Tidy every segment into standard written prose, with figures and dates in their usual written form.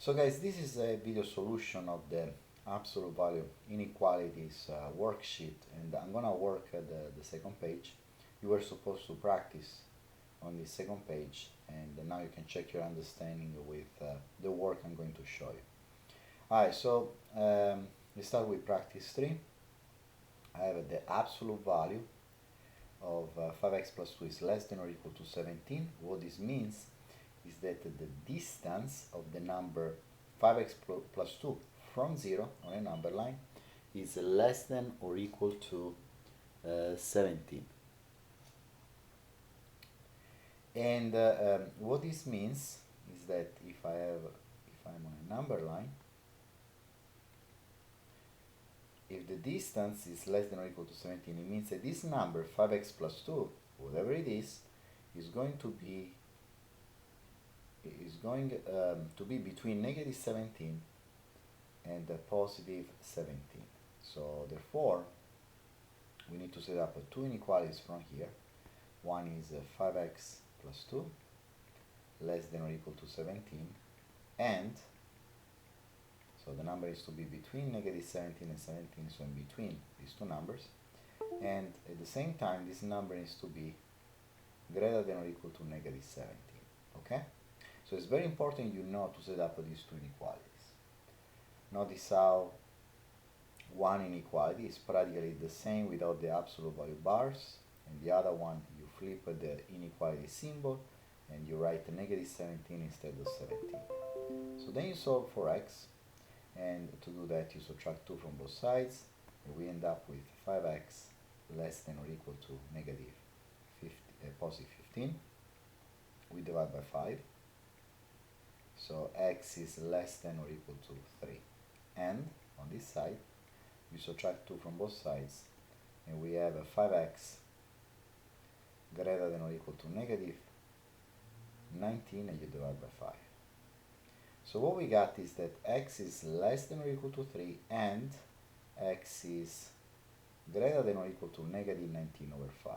So guys, this is a video solution of the absolute value inequalities worksheet, and I'm gonna work at the second page. You were supposed to practice on the second page, and now you can check your understanding with the work I'm going to show you. Alright, so let's start with practice 3. I have the absolute value of 5x plus 2 is less than or equal to 17. What this means is that the distance of the number 5x plus 2 from 0 on a number line is less than or equal to 17. And what this means is that if I'm on a number line, if the distance is less than or equal to 17, it means that this number 5x plus 2, whatever it is going to be between negative 17 and positive 17. So therefore, we need to set up two inequalities from here. One is 5x plus 2 less than or equal to 17, and so the number is to be between negative 17 and 17, so in between these two numbers, and at the same time this number needs to be greater than or equal to negative 17. Okay? So it's very important you know to set up these two inequalities. Notice how one inequality is practically the same without the absolute value bars, and the other one you flip the inequality symbol and you write negative 17 instead of 17. So then you solve for x, and to do that you subtract 2 from both sides, and we end up with 5x less than or equal to negative positive 15. We divide by 5. So x is less than or equal to 3. And on this side, you subtract 2 from both sides, and we have a 5x greater than or equal to negative 19, and you divide by 5. So what we got is that x is less than or equal to 3, and x is greater than or equal to negative 19 over 5.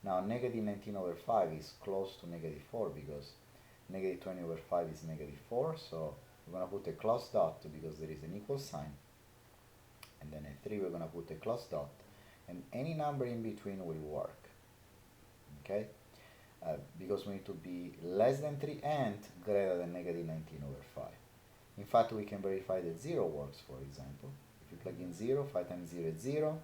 Now negative 19 over 5 is close to negative 4 because negative 20 over 5 is negative 4, so we're going to put a close dot because there is an equal sign, and then at 3 we're going to put a close dot, and any number in between will work. Okay? Because we need to be less than 3 and greater than negative 19 over 5. In fact, we can verify that 0 works, for example. If you plug in 0, 5 times 0 is 0.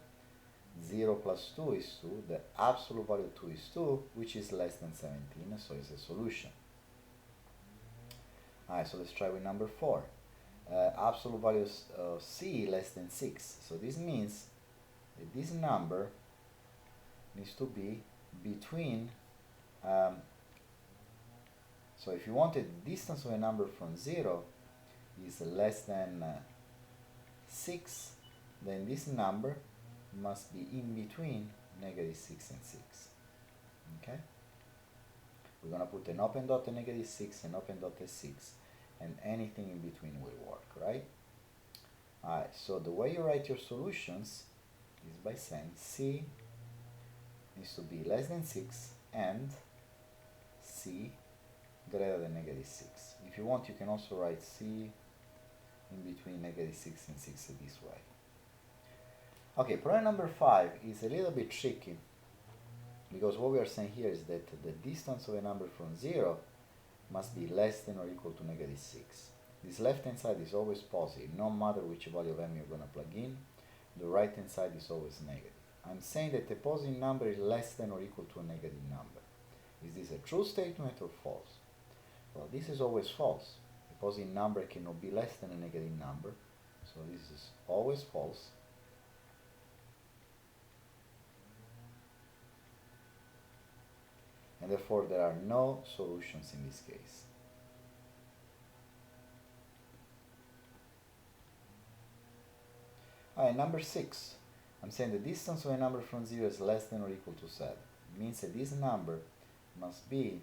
0 plus 2 is 2. The absolute value of 2 is 2, which is less than 17, so it's a solution. Alright, so let's try with number 4. Absolute value of c less than 6. So this means that this number needs to be between so if you wanted the distance of a number from 0 is less than 6, then this number must be in between negative 6 and 6. Okay? We're going to put an open dot at negative 6 and open dot at 6, and anything in between will work, right? Alright, so the way you write your solutions is by saying c needs to be less than 6 and c greater than negative 6. If you want, you can also write c in between negative 6 and 6 this way. Okay, problem number 5 is a little bit tricky because what we are saying here is that the distance of a number from 0 must be less than or equal to negative 6. This left hand side is always positive, no matter which value of m you're going to plug in. The right hand side is always negative. I'm saying that a positive number is less than or equal to a negative number. Is this a true statement or false? Well, this is always false. A positive number cannot be less than a negative number, so this is always false. And therefore there are no solutions in this case. Alright, number 6. I'm saying the distance of a number from 0 is less than or equal to 7. It means that this number must be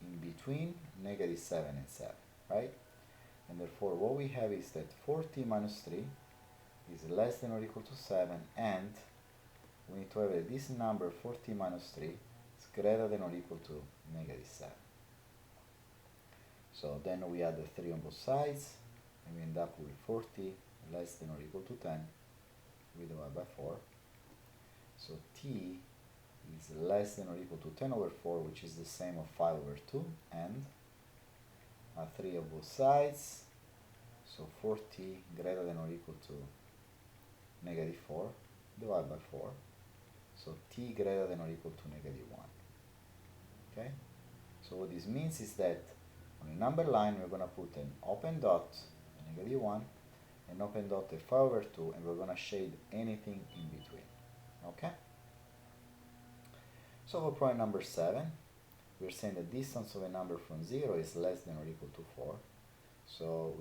in between negative 7 and 7, right? And therefore what we have is that 4t minus 3 is less than or equal to 7, and we need to have that this number 4t minus 3 is greater than or equal to negative 7. So then we add the 3 on both sides, and we end up with 40 less than or equal to 10. We divide by 4. So t is less than or equal to 10 over 4, which is the same of 5 over 2, and add 3 on both sides. So 40 greater than or equal to negative 4, divide by 4. So t greater than or equal to negative 1. Okay? So what this means is that on a number line we're going to put an open dot, negative 1, an open dot at 5 over 2, and we're going to shade anything in between. Okay? So for problem number 7, we're saying the distance of a number from 0 is less than or equal to 4. So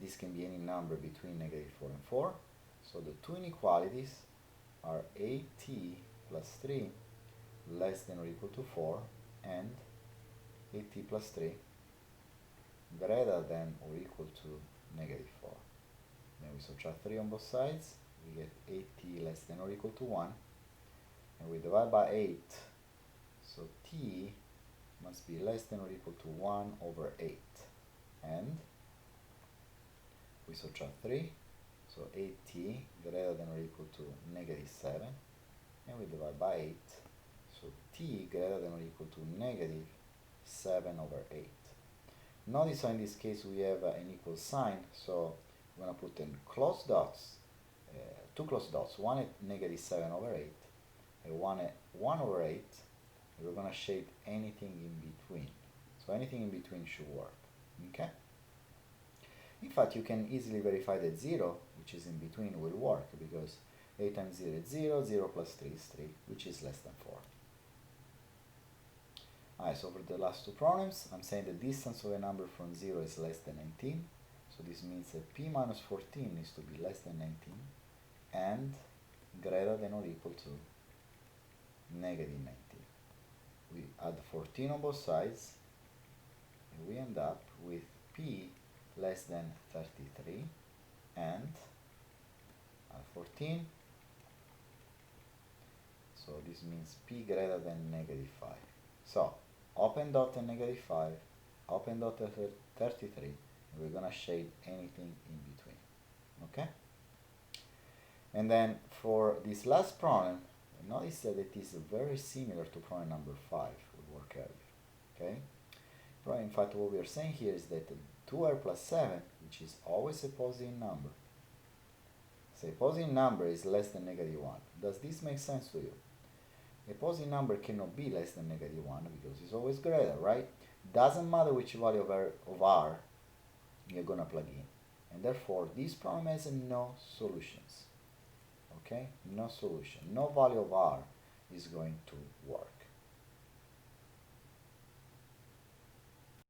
this can be any number between negative 4 and 4. So the two inequalities are at plus 3 less than or equal to 4 and at plus 3 greater than or equal to negative 4. Then we subtract 3 on both sides, we get at less than or equal to 1, and we divide by 8, so t must be less than or equal to 1 over 8, and we subtract 3, so 8t greater than or equal to negative 7, and we divide by 8, so t greater than or equal to negative 7 over 8. Notice how in this case we have an equal sign, so we're going to put in close dots, two close dots, one at negative 7 over 8, and one at 1 over 8, and we're going to shade anything in between. So anything in between should work. Okay? In fact, you can easily verify that 0, which is in between, will work, because 8 times 0 is 0, 0 plus 3 is 3, which is less than 4. Alright, so for the last two problems, I'm saying the distance of a number from 0 is less than 19. So this means that p minus 14 needs to be less than 19 and greater than or equal to negative 19. We add 14 on both sides, and we end up with p less than 33 and add 14. So this means p greater than negative 5. So open dot at negative 5, open dot at 33, and we're going to shade anything in between. Okay? And then for this last problem, notice that it is very similar to problem number 5 we worked earlier. Okay? In fact, what we are saying here is that 2r plus 7, which is always a positive number, so a positive number is less than negative 1. Does this make sense to you? A positive number cannot be less than negative 1 because it's always greater, right? Doesn't matter which value of r you're going to plug in. And therefore, this problem has no solutions. Okay? No solution. No value of r is going to work.